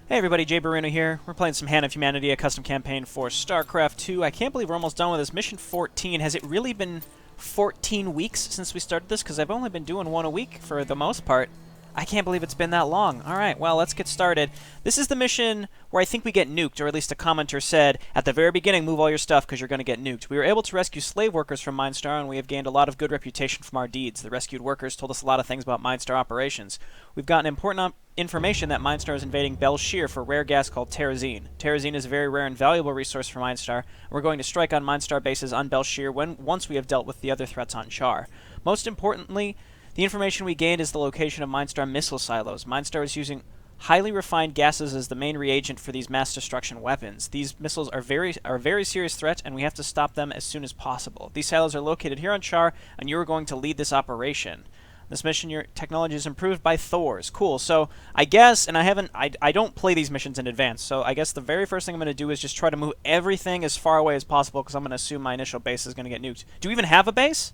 Hey everybody, JayborinoPlays here. We're playing some Hand of Humanity, a custom campaign for Starcraft 2. I can't believe we're almost done with this. Mission 14. Has it really been 14 weeks since we started this? Because I've only been doing one a week for the most part. I can't believe it's been that long. Alright, well, let's get started. This is the mission where I think we get nuked, or at least a commenter said, at the very beginning, move all your stuff because you're going to get nuked. We were able to rescue slave workers from Minestar, and we have gained a lot of good reputation from our deeds. The rescued workers told us a lot of things about Minestar operations. We've gotten important information that Minestar is invading Belshir for rare gas called Terrazine. Terrazine is a very rare and valuable resource for Minestar, and we're going to strike on Minestar bases on Belshir once we have dealt with the other threats on Char. Most importantly, the information we gained is the location of Minestar missile silos. Minestar is using highly refined gases as the main reagent for these mass destruction weapons. These missiles are a very serious threat, and we have to stop them as soon as possible. These silos are located here on Char, and you are going to lead this operation. This mission, your technology is improved by Thor's. Cool. So I guess, and I don't play these missions in advance. So I guess the very first thing I'm going to do is just try to move everything as far away as possible, because I'm going to assume my initial base is going to get nuked. Do we even have a base?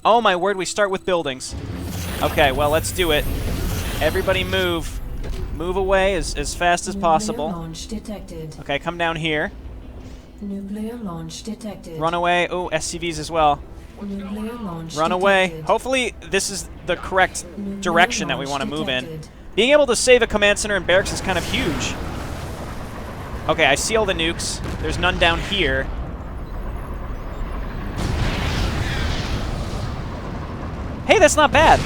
Oh my word, we start with buildings. Okay, well, let's do it. Everybody move. Move away as fast as possible. Launch detected. Okay, come down here. Nuclear launch detected. Run away. Oh, SCVs as well. Nuclear launch Run away. detected. Hopefully this is the correct Nuclear direction that we launch want to move in. detected. Being able to save a command center and barracks is kind of huge. Okay, I see all the nukes. There's none down here. Hey, that's not bad.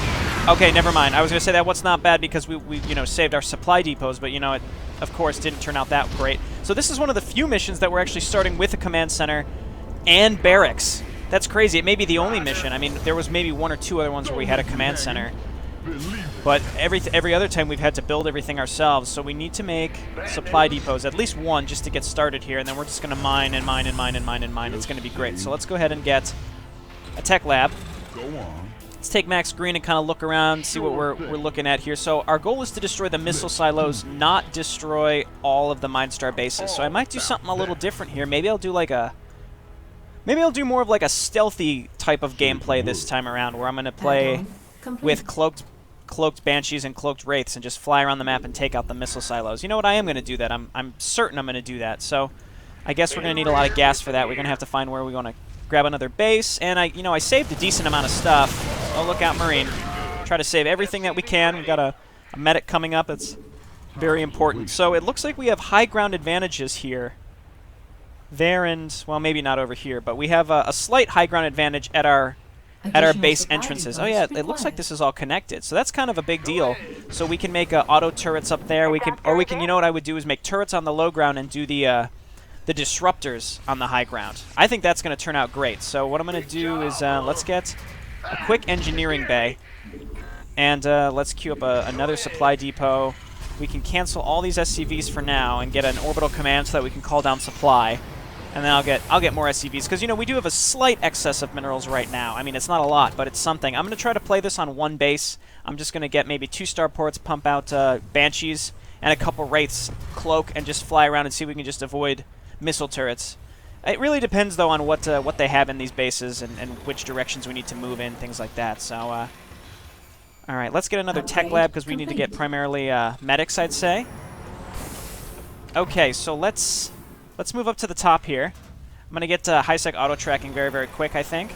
Okay, never mind. I was going to say that what's not bad because we saved our supply depots, but, it, of course, didn't turn out that great. So this is one of the few missions that we're actually starting with a command center and barracks. That's crazy. It may be the only mission. I mean, there was maybe one or two other ones where we had a command center. But every other time we've had to build everything ourselves, so we need to make supply depots, at least one, just to get started here, and then we're just going to mine and mine and mine and mine and mine. It's going to be great. So let's go ahead and get a tech lab. Go on. Let's take Max Green and kind of look around, see what we're looking at here. So our goal is to destroy the missile silos, not destroy all of the Minestar bases. So I might do something a little different here. Maybe I'll do like a... Maybe I'll do more of like a stealthy type of gameplay this time around, where I'm going to play with cloaked Banshees and cloaked Wraiths and just fly around the map and take out the missile silos. You know what? I am going to do that. I'm certain I'm going to do that. So I guess we're going to need a lot of gas for that. We're going to have to find where we want to grab another base. And I saved a decent amount of stuff. Oh, look out, Marine. Try to save everything that we can. We've got a medic coming up. It's very important. So it looks like we have high ground advantages here. There and, well, maybe not over here, but we have a slight high ground advantage at our base entrances. Oh yeah, it looks like this is all connected. So that's kind of a big deal. So we can make auto turrets up there. We can, you know what I would do is make turrets on the low ground and do the disruptors on the high ground. I think that's going to turn out great. So what I'm going to do is let's get a quick engineering bay, and let's queue up another supply depot. We can cancel all these SCVs for now and get an orbital command so that we can call down supply. And then I'll get more SCVs, because we do have a slight excess of minerals right now. I mean, it's not a lot, but it's something. I'm going to try to play this on one base. I'm just going to get maybe 2 starports, pump out Banshees, and a couple Wraiths, cloak, and just fly around and see if we can just avoid missile turrets. It really depends, though, on what they have in these bases and which directions we need to move in, things like that. So, all right, let's get another tech lab, because we need to get primarily medics, I'd say. Okay, so let's move up to the top here. I'm going to get high-sec auto-tracking very, very quick, I think.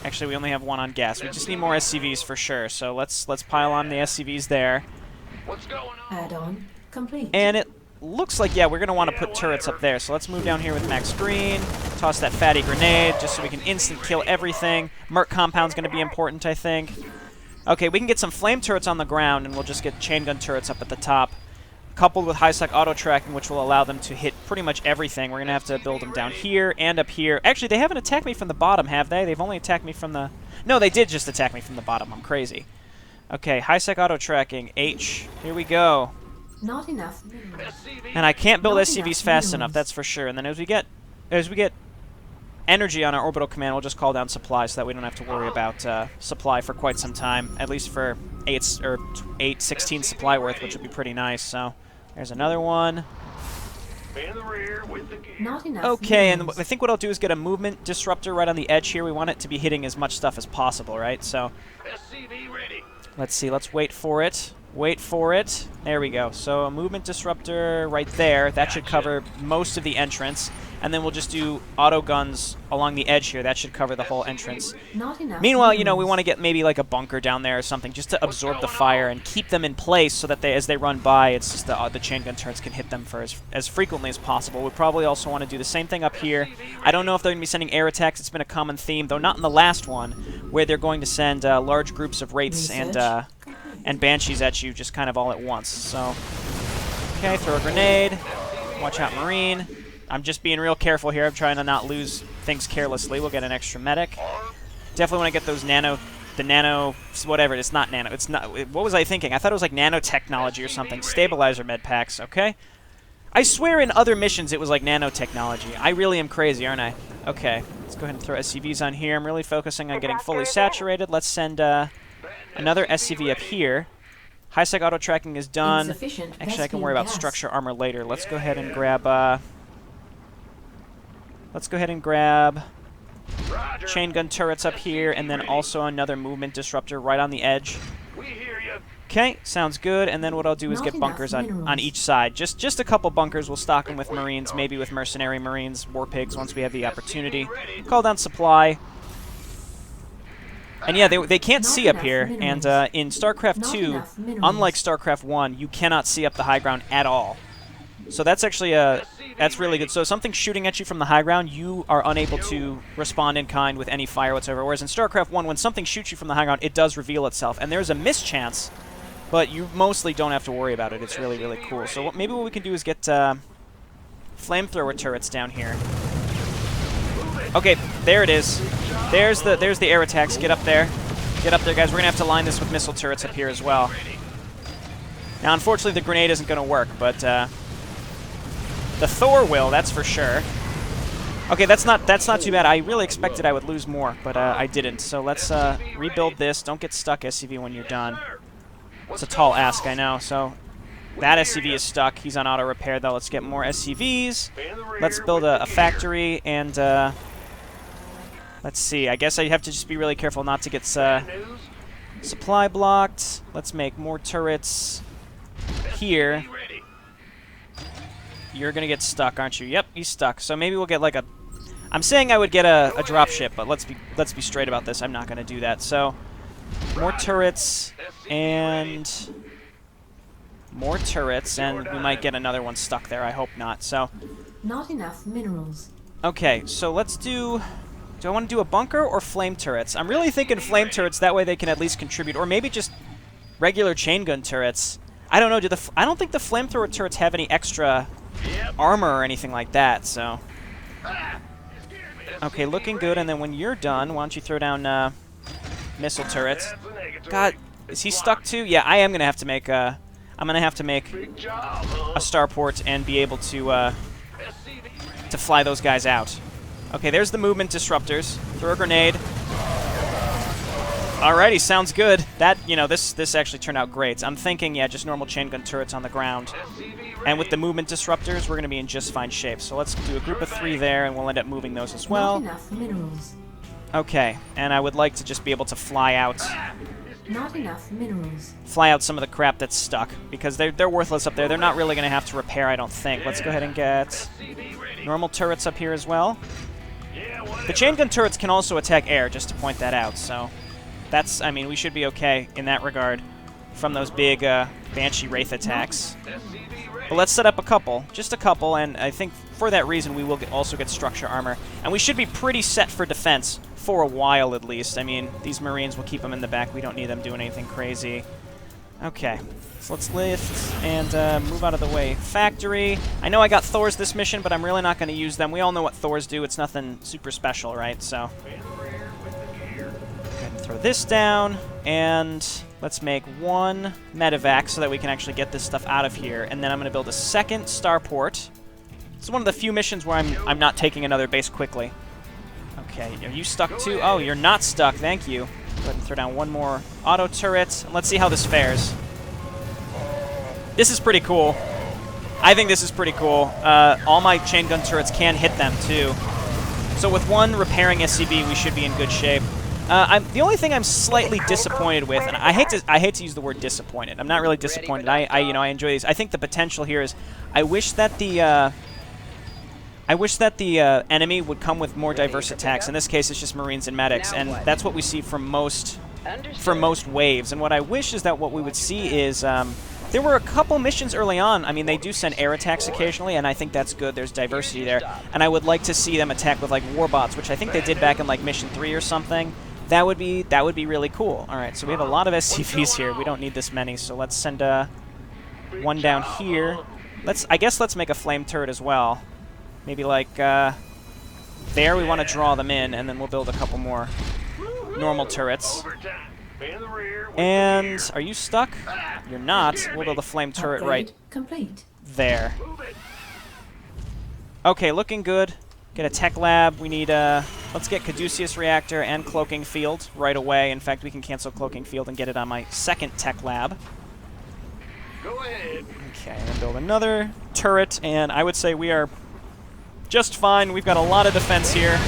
Actually, we only have one on gas. We just need more SCVs for sure, so let's pile on the SCVs there. What's going on? Add-on complete. And it looks like, yeah, we're going to want to put turrets up there. So let's move down here with Max Green, toss that fatty grenade just so we can instant kill everything. Merc compound's going to be important, I think. Okay, we can get some flame turrets on the ground, and we'll just get chain gun turrets up at the top, coupled with high-sec auto-tracking, which will allow them to hit pretty much everything. We're going to have to build them down here and up here. Actually, they haven't attacked me from the bottom, have they? They've only attacked me from the... No, they did just attack me from the bottom. I'm crazy. Okay, high-sec auto-tracking. H. Here we go. Not enough. And I can't build Not SCVs enough fast minerals. enough, that's for sure. And then as we get energy on our orbital command, we'll just call down supply so that we don't have to worry about supply for quite some time, at least for 16 supply worth, which would be pretty nice. So there's another one. In the rear with the gear. Not enough. Okay, and minerals. I think what I'll do is get a movement disruptor right on the edge here. We want it to be hitting as much stuff as possible, right? So SCV ready. let's see. Let's wait for it. Wait for it. There we go. So a movement disruptor right there. That should cover most of the entrance. And then we'll just do auto guns along the edge here. That should cover the whole entrance. Not enough. Meanwhile, you know, we want to get maybe like a bunker down there or something just to absorb the fire and keep them in place so that they, as they run by, it's just the chain gun turrets can hit them for as frequently as possible. We probably also want to do the same thing up here. I don't know if they're going to be sending air attacks. It's been a common theme, though not in the last one, where they're going to send large groups of wraiths and banshees at you just kind of all at once. So, okay, throw a grenade. Watch out, Marine. I'm just being real careful here. I'm trying to not lose things carelessly. We'll get an extra medic. Definitely want to get those whatever. It's not nano. It's not. What was I thinking? I thought it was like nanotechnology or something. Stabilizer med packs. Okay. I swear in other missions it was like nanotechnology. I really am crazy, aren't I? Okay. Let's go ahead and throw SCVs on here. I'm really focusing on getting fully saturated. Let's send another SCV up here. High-sec auto-tracking is done. Actually, I can worry about structure armor later. Let's go ahead and grab... chain gun turrets up here, and then also another movement disruptor right on the edge. Okay, sounds good. And then what I'll do is get bunkers on each side. Just a couple bunkers. We'll stock them with Marines, maybe with mercenary Marines, war pigs once we have the opportunity. Call down supply. And yeah, they can't see up here, and in StarCraft 2, unlike StarCraft 1, you cannot see up the high ground at all. So that's actually that's really good. So if something's shooting at you from the high ground, you are unable to respond in kind with any fire whatsoever. Whereas in StarCraft 1, when something shoots you from the high ground, it does reveal itself. And there's a mischance, but you mostly don't have to worry about it. It's really, really cool. So maybe what we can do is get flamethrower turrets down here. Okay, there it is. There's the air attacks. Get up there. Get up there, guys. We're going to have to line this with missile turrets up here as well. Now, unfortunately, the grenade isn't going to work, but the Thor will, that's for sure. Okay, that's not too bad. I really expected I would lose more, but I didn't. So let's rebuild this. Don't get stuck, SCV, when you're done. It's a tall ask, I know. So that SCV is stuck. He's on auto repair, though. Let's get more SCVs. Let's build a factory, and let's see. I guess I have to just be really careful not to get supply blocked. Let's make more turrets here. You're going to get stuck, aren't you? Yep, he's stuck. So maybe we'll get like a... I'm saying I would get a dropship, but let's be straight about this. I'm not going to do that. So more turrets and more turrets, and we might get another one stuck there. I hope not. So not enough minerals. Okay, so let's do... Do I want to do a bunker or flame turrets? I'm really thinking flame turrets. That way they can at least contribute, or maybe just regular chain gun turrets. I don't know. I don't think the flamethrower turrets have any extra armor or anything like that, so... Okay, looking good, and then when you're done, why don't you throw down missile turrets. God, is he stuck too? Yeah, I am going to have to make I'm going to have to make a starport and be able to fly those guys out. Okay, there's the movement disruptors. Throw a grenade. Alrighty, sounds good. That, you know, this actually turned out great. I'm thinking, yeah, just normal chain gun turrets on the ground. And with the movement disruptors, we're going to be in just fine shape. So let's do a group of 3 there, and we'll end up moving those as well. Not enough minerals. Okay, and I would like to just be able to fly out. Not enough minerals. Fly out some of the crap that's stuck, because they're worthless up there. They're not really going to have to repair, I don't think. Let's go ahead and get normal turrets up here as well. The chain gun turrets can also attack air, just to point that out, so... That's, I mean, we should be okay in that regard from those big Banshee Wraith attacks. But let's set up a couple, just a couple, and I think for that reason we will also get structure armor. And we should be pretty set for defense for a while at least. I mean, these Marines will keep them in the back. We don't need them doing anything crazy. Okay, so let's lift and move out of the way. Factory. I know I got Thors this mission, but I'm really not going to use them. We all know what Thors do. It's nothing super special, right? So... Throw this down, and let's make 1 medevac so that we can actually get this stuff out of here. And then I'm going to build a second starport. This is one of the few missions where I'm not taking another base quickly. Okay, are you stuck too? Oh, you're not stuck. Thank you. Go ahead and throw down 1 more auto turret. And let's see how this fares. This is pretty cool. I think this is pretty cool. All my chain gun turrets can hit them too. So with 1 repairing SCV, we should be in good shape. The only thing I'm slightly disappointed with, and I hate to use the word disappointed. I'm not really disappointed. I enjoy these. I think the potential here is, I wish that the enemy would come with more diverse attacks. In this case, it's just Marines and medics, and that's what we see from most waves. And what I wish is that what we would see is, there were a couple missions early on. I mean, they do send air attacks occasionally, and I think that's good. There's diversity there, and I would like to see them attack with like warbots, which I think they did back in like mission 3 or something. That would be really cool. All right, so we have a lot of SCVs here. We don't need this many, so let's send one down here. I guess let's make a flame turret as well. Maybe like there. We want to draw them in, and then we'll build a couple more normal turrets. And are you stuck? You're not. We'll build a flame turret right there. Okay, looking good. Get a tech lab. We need let's get Caduceus reactor and cloaking field right away. In fact, we can cancel cloaking field and get it on my second tech lab. Go ahead. Okay, and then build another turret, and I would say we are just fine. We've got a lot of defense here.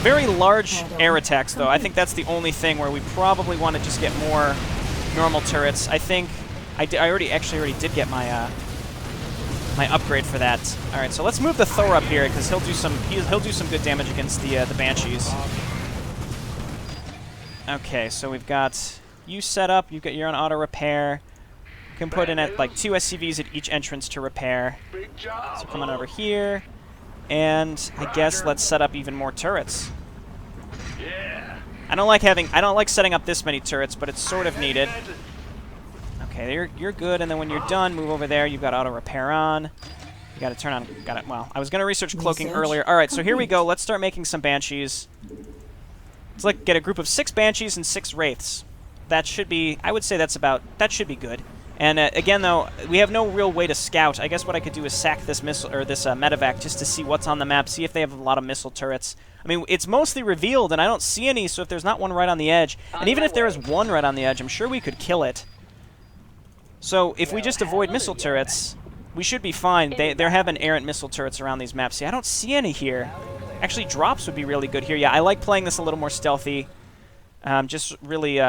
Very large air attacks, though. I think that's the only thing where we probably want to just get more normal turrets. I think I already did get my my upgrade for that. All right, so let's move the Thor up here because he'll do some good damage against the Banshees. Okay, so we've got you set up. You've got your own auto repair. You can put in at like 2 SCVs at each entrance to repair. So come on over here. And I guess let's set up even more turrets. Yeah. I don't like setting up this many turrets, but it's sort of needed. Okay, you're good, and then when you're done, move over there. You've got auto repair on. You got to turn on. Got it. Well, I was gonna research cloaking earlier. All right, so here we go. Let's start making some banshees. Let's like get a group of 6 banshees and 6 wraiths. That should be. I would say that should be good. And again, though, we have no real way to scout. I guess what I could do is sack this missile or this medevac just to see what's on the map, see if they have a lot of missile turrets. I mean, it's mostly revealed, and I don't see any. So if there's not one right on the edge, and even if there is one right on the edge, I'm sure we could kill it. So if we just avoid missile turrets, we should be fine. There have been errant missile turrets around these maps. See, I don't see any here. Actually, drops would be really good here. Yeah, I like playing this a little more stealthy. Just really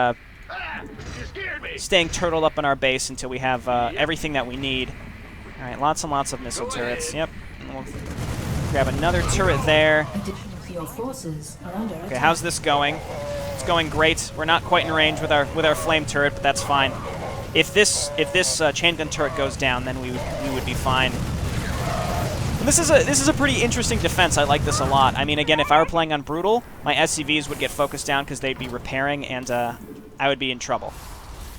staying turtled up in our base until we have everything that we need. All right, lots and lots of missile turrets. Yep. And we'll grab another turret there. Okay, how's this going? It's going great. We're not quite in range with our flame turret, but that's fine. If this chain gun turret goes down, then we would be fine. And this is a pretty interesting defense. I like this a lot. I mean, again, if I were playing on brutal, my SCVs would get focused down because they'd be repairing, and I would be in trouble.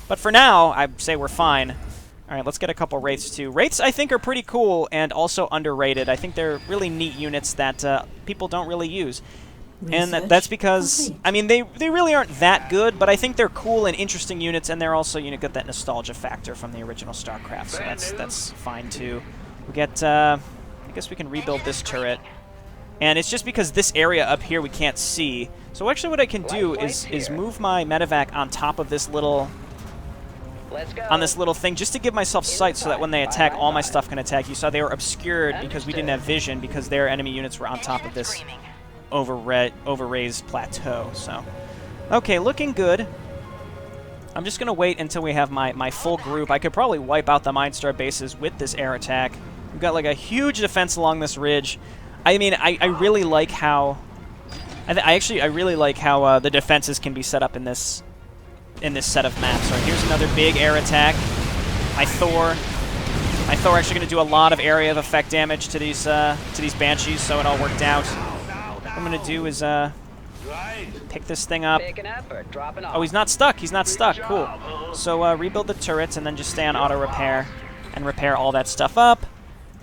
But for now, I'd say we're fine. All right, let's get a couple wraiths too. Wraiths, I think, are pretty cool and also underrated. I think they're really neat units that people don't really use. And that's because, I mean, they really aren't that good, but I think they're cool and interesting units, and they're also, got that nostalgia factor from the original Starcraft, so that's fine too. We get, I guess we can rebuild this turret. And it's just because this area up here we can't see. So actually what I can do is move my medevac on top of this little thing just to give myself sight so that when they attack, all my stuff can attack. You saw they were obscured because we didn't have vision because their enemy units were on top of this over-raised plateau. So, okay, looking good. I'm just going to wait until we have my full group. I could probably wipe out the Minestar bases with this air attack. We've got like a huge defense along this ridge. I mean, I really like how... I really like how the defenses can be set up in this set of maps. So here's another big air attack. My Thor actually going to do a lot of area of effect damage to these Banshees, so it all worked out. What I'm going to do is pick this thing up. Oh, he's not stuck. He's not stuck. Cool. So rebuild the turrets and then just stay on auto repair and repair all that stuff up.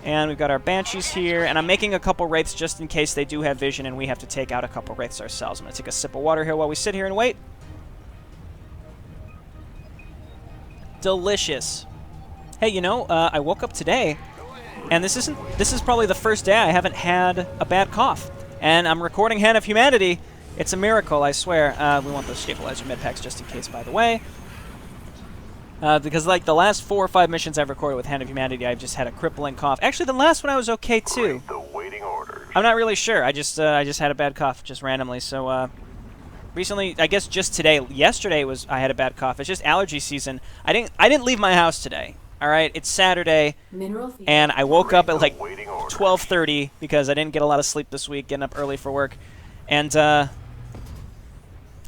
And we've got our Banshees here, and I'm making a couple Wraiths just in case they do have vision and we have to take out a couple Wraiths ourselves. I'm going to take a sip of water here while we sit here and wait. Delicious. Hey, I woke up today, and this is probably the first day I haven't had a bad cough. And I'm recording Hand of Humanity. It's a miracle, I swear. We want those stabilizer med packs just in case, by the way. Because like the last 4 or 5 missions I've recorded with Hand of Humanity, I've just had a crippling cough. Actually, the last one I was okay too. I'm not really sure. I just had a bad cough just randomly. So recently, I guess just today, yesterday was I had a bad cough. It's just allergy season. I didn't leave my house today. All right, it's Saturday, Mineral field. and I woke up at like 12:30 because I didn't get a lot of sleep this week, getting up early for work, and I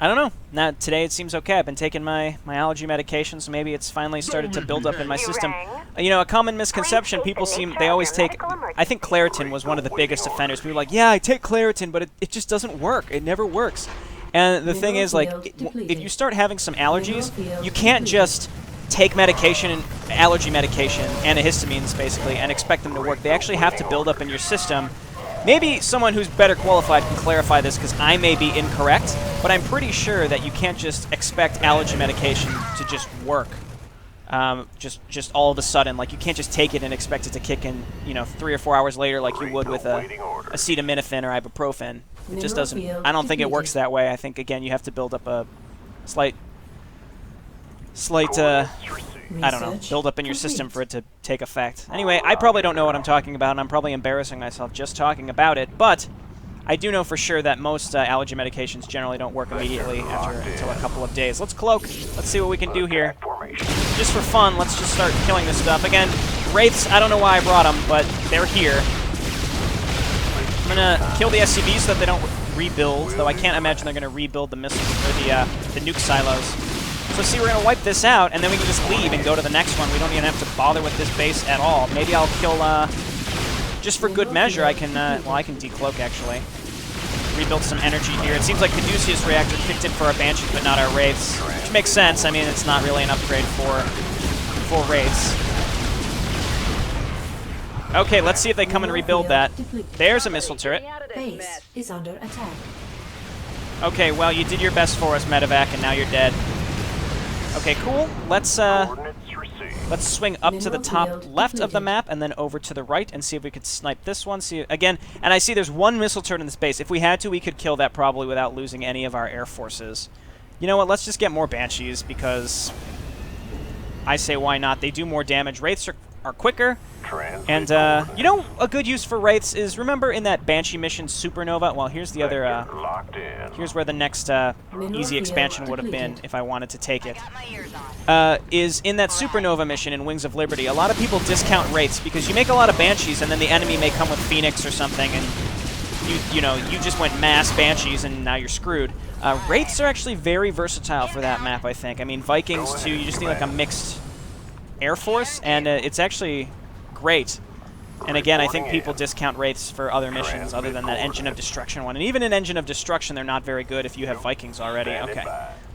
don't know. Now today it seems okay. I've been taking my allergy medication, so maybe it's finally started to build up in my system. You know, a common misconception, people they always take, I think Claritin was one of the biggest offenders. People are like, yeah, I take Claritin, but it just doesn't work. It never works. And the thing is, like, if you start having some allergies, you can't just take medication, allergy medication, antihistamines basically, and expect them to work. They actually have to build up in your system. Maybe someone who's better qualified can clarify this, because I may be incorrect, but I'm pretty sure that you can't just expect allergy medication to just work. Just all of a sudden, like, you can't just take it and expect it to kick in, you know, 3 or 4 hours later like you would with acetaminophen or ibuprofen. It just doesn't, I don't think it works that way. I think, again, you have to build up a slight I don't know, build up in your system for it to take effect. Anyway, I probably don't know what I'm talking about, and I'm probably embarrassing myself just talking about it, but I do know for sure that most allergy medications generally don't work immediately until a couple of days. Let's cloak. Let's see what we can do here. Just for fun, let's just start killing this stuff. Again, Wraiths, I don't know why I brought them, but they're here. I'm going to kill the SCVs so that they don't rebuild, though I can't imagine they're going to rebuild the missiles or the nuke silos. So see, we're going to wipe this out, and then we can just leave and go to the next one. We don't even have to bother with this base at all. Maybe I'll kill, just for good measure, I can decloak, actually. Rebuild some energy here. It seems like Caduceus Reactor kicked in for our Banshees, but not our Wraiths, which makes sense. I mean, it's not really an upgrade for Wraiths. Okay, let's see if they come and rebuild that. There's a missile turret. Base is under attack. Okay, well, you did your best for us, Medevac, and now you're dead. Okay, cool. Let's swing up to the top left of the map and then over to the right and see if we could snipe this one. See again, and I see there's one missile turret in this base. If we had to, we could kill that probably without losing any of our air forces. You know what? Let's just get more Banshees because I say why not? They do more damage. Wraiths are quicker. And, you know, a good use for Wraiths is, remember in that Banshee mission, Supernova? Well, here's the other, here's where the next easy expansion would have been if I wanted to take it. Is in that Supernova mission in Wings of Liberty, a lot of people discount Wraiths because you make a lot of Banshees and then the enemy may come with Phoenix or something and you know, you just went mass Banshees and now you're screwed. Wraiths are actually very versatile for that map, I think. I mean, Vikings, too, you just need like a mixed Air Force, and it's actually great. And again, I think people discount Wraiths for other missions other than that Engine of Destruction one. And even in Engine of Destruction, they're not very good if you have Vikings already. Okay.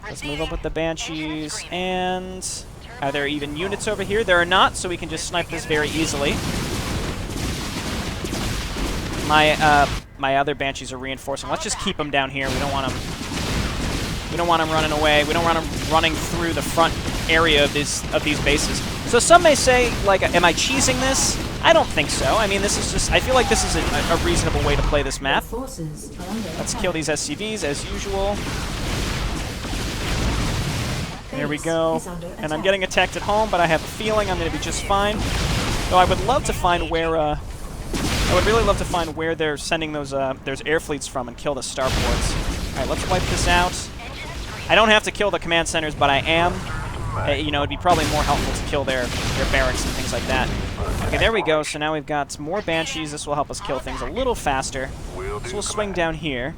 Let's move up with the Banshees. And are there even units over here? There are not, so we can just snipe this very easily. My other Banshees are reinforcing. Let's just keep them down here. We don't want them. We don't want them running away. We don't want them running through the front area of these bases. So some may say, like, am I cheesing this? I don't think so. I mean, this is just, I feel like this is a reasonable way to play this map. Let's kill these SCVs as usual. There we go. And I'm getting attacked at home, but I have a feeling I'm going to be just fine. Though I would love to find where, I would really love to find where they're sending those air fleets from and kill the starports. Alright, let's wipe this out. I don't have to kill the command centers, but I am. You know, it'd be probably more helpful to kill their barracks and things like that. Okay, there we go. So now we've got more Banshees. This will help us kill things a little faster. So we'll swing down here.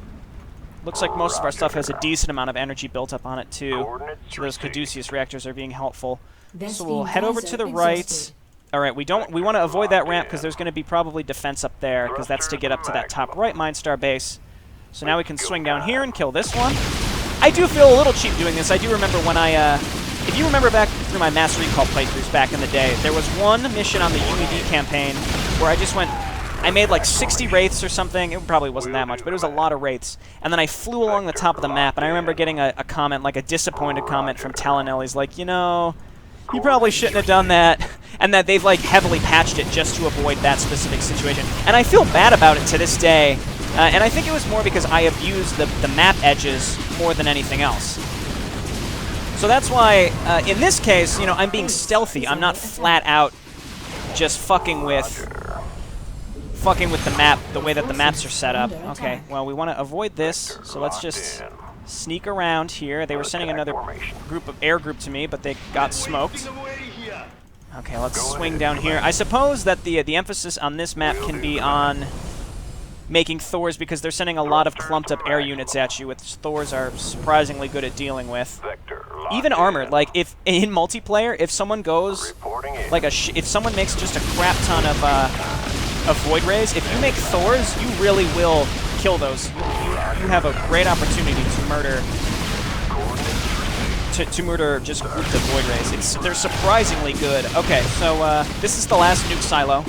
Looks like most of our stuff has a decent amount of energy built up on it, too. So those Caduceus reactors are being helpful. So we'll head over to the right. Alright, we want to avoid that ramp because there's going to be probably defense up there, because that's to get up to that top right Minestar base. So now we can swing down here and kill this one. I do feel a little cheap doing this. I do remember when if you remember back through my Mass Recall playthroughs back in the day, there was one mission on the UED campaign where I just I made like 60 Wraiths or something. It probably wasn't that much, but it was a lot of Wraiths. And then I flew along the top of the map, and I remember getting a comment, like a disappointed comment from Talonel. He's like, you know, you probably shouldn't have done that. And that they've like heavily patched it just to avoid that specific situation. And I feel bad about it to this day. And I think it was more because I abused the map edges more than anything else. So that's why, in this case, you know, I'm being stealthy. I'm not flat out just fucking with the map, the way that the maps are set up. Okay, well, we want to avoid this, so let's just sneak around here. They were sending another air group to me, but they got smoked. Okay, let's swing down here. I suppose that the emphasis on this map can be on making Thors, because they're sending a lot of clumped up air units at you, which Thors are surprisingly good at dealing with. Even armored, like if in multiplayer, if someone goes like if someone makes just a crap ton of Void Rays, if you make Thors, you really will kill those. You have a great opportunity to murder just groups of Void Rays. They're surprisingly good. Okay, so this is the last nuke silo.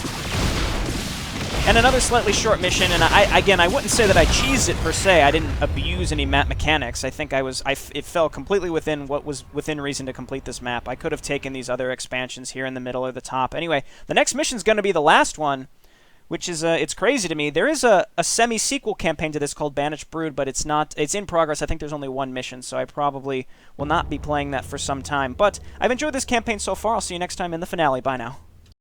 And another slightly short mission, and I wouldn't say that I cheesed it per se. I didn't abuse any map mechanics. I think it fell completely within what was within reason to complete this map. I could have taken these other expansions here in the middle or the top. Anyway, the next mission's going to be the last one, which is, it's crazy to me. There is a semi-sequel campaign to this called Banished Brood, but it's in progress. I think there's only one mission, so I probably will not be playing that for some time. But I've enjoyed this campaign so far. I'll see you next time in the finale. Bye now.